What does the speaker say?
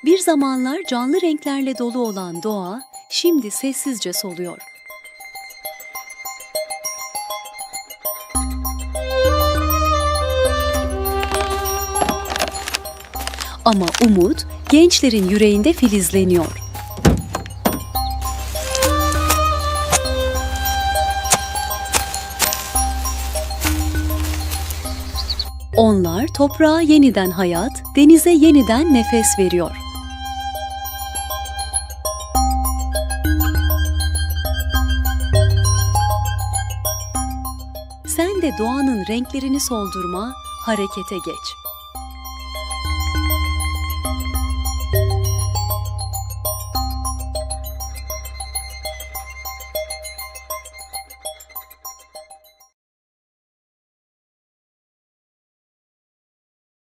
Bir zamanlar canlı renklerle dolu olan doğa, şimdi sessizce soluyor. Ama umut, gençlerin yüreğinde filizleniyor. Onlar toprağa yeniden hayat, denize yeniden nefes veriyor. Sen de doğanın renklerini soldurma, harekete geç.